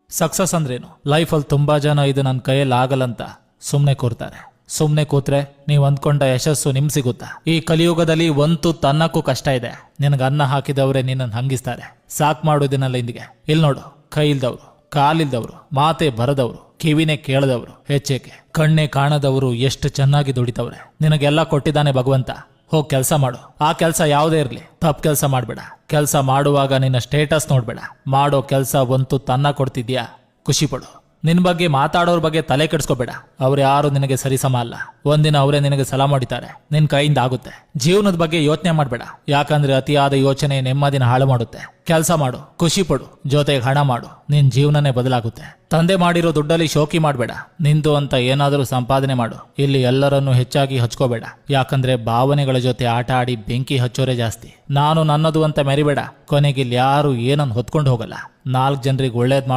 Success ಅಂದ್ರೇನು? ಲೈಫಲ್ಲಿ ತುಂಬಾ ಜನ ಇದು ನನ್ನ ಕೈಯಲ್ಲಿ ಆಗಲ್ಲಂತ ಸುಮ್ಮನೆ ಕೂರ್ತಾರೆ. ಸುಮ್ಮನೆ ಕೂತ್ರೆ ನೀವು ಅಂದ್ಕೊಂಡ ಯಶಸ್ಸು ನಿಮ್ ಸಿಗುತ್ತಾ? ಈ ಕಲಿಯುಗದಲ್ಲಿ ಒಂದು ತನ್ನಕ್ಕೂ ಕಷ್ಟ ಇದೆ. ನಿನಗೆ ಅನ್ನ ಹಾಕಿದವರೇ ನಿನ್ನನ್ನು ಹಂಗಿಸ್ತಾರೆ. ಸಾಕ್ ಮಾಡೋದಿನಲ್ಲ ಇಂದಿಗೆ. ಇಲ್ಲಿ ನೋಡು, ಕೈ ಇಲ್ದವ್ರು, ಕಾಲಿಲ್ದವ್ರು, ಮಾತೆ ಬರದವ್ರು, ಕಿವಿನೇ ಕೇಳದವ್ರು, ಹೆಚ್ಚೇಕೆ ಕಣ್ಣೆ ಕಾಣದವರು ಎಷ್ಟು ಚೆನ್ನಾಗಿ ದುಡಿತವ್ರೆ. ನಿನಗೆಲ್ಲ ಕೊಟ್ಟಿದ್ದಾನೆ ಭಗವಂತ. ಹೋಗ್ ಕೆಲಸ ಮಾಡು. ಆ ಕೆಲಸ ಯಾವುದೇ ಇರಲಿ, ತಪ್ಪು ಕೆಲಸ ಮಾಡಬೇಡ. ಕೆಲಸ ಮಾಡುವಾಗ ನಿನ್ನ ಸ್ಟೇಟಸ್ ನೋಡ್ಬೇಡ. ಮಾಡೋ ಕೆಲಸ ಒಂದು ತನ್ನ ಕೊಡ್ತಿದ್ಯಾ, ಖುಷಿ ಪಡು. ನಿನ್ ಬಗ್ಗೆ ಮಾತಾಡೋರ್ ಬಗ್ಗೆ ತಲೆ ಕೆಡಿಸ್ಕೋಬೇಡ. ಅವ್ರು ಯಾರು ನಿನಗೆ ಸರಿಸಮ ಅಲ್ಲ. ಒಂದಿನ ಅವರೇ ನಿನಗೆ ಸಲಾ ಮಾಡಿತಾರೆ. ನಿನ್ ಕೈಯಿಂದ ಆಗುತ್ತೆ. ಜೀವನದ ಬಗ್ಗೆ ಯೋಚನೆ ಮಾಡಬೇಡ. ಯಾಕಂದ್ರೆ ಅತಿಯಾದ ಯೋಚನೆ ನೆಮ್ಮದಿನ ಹಾಳು ಮಾಡುತ್ತೆ. ಕೆಲಸ ಮಾಡು, ಖುಷಿ ಪಡು, ಜೊತೆಗೆ ಹಣ ಮಾಡು. ನಿನ್ ಜೀವನನೇ ಬದಲಾಗುತ್ತೆ. ತಂದೆ ಮಾಡಿರೋ ದುಡ್ಡಲ್ಲಿ ಶೋಕಿ ಮಾಡಬೇಡ. ನಿಂದು ಅಂತ ಏನಾದರೂ ಸಂಪಾದನೆ ಮಾಡು. ಇಲ್ಲಿ ಎಲ್ಲರನ್ನೂ ಹೆಚ್ಚಾಗಿ ಹಚ್ಕೋಬೇಡ. ಯಾಕಂದ್ರೆ ಭಾವನೆಗಳ ಜೊತೆ ಆಟ ಆಡಿ ಬೆಂಕಿ ಹಚ್ಚೋರೆ ಜಾಸ್ತಿ. ನಾನು ನನ್ನದು ಅಂತ ಮೆರಿಬೇಡ. ಕೊನೆಗಿಲ್ಲಿ ಯಾರು ಏನನ್ನು ಹೊತ್ಕೊಂಡು ಹೋಗಲ್ಲ. 4 ಜನರಿಗೆ ಒಳ್ಳೇದ್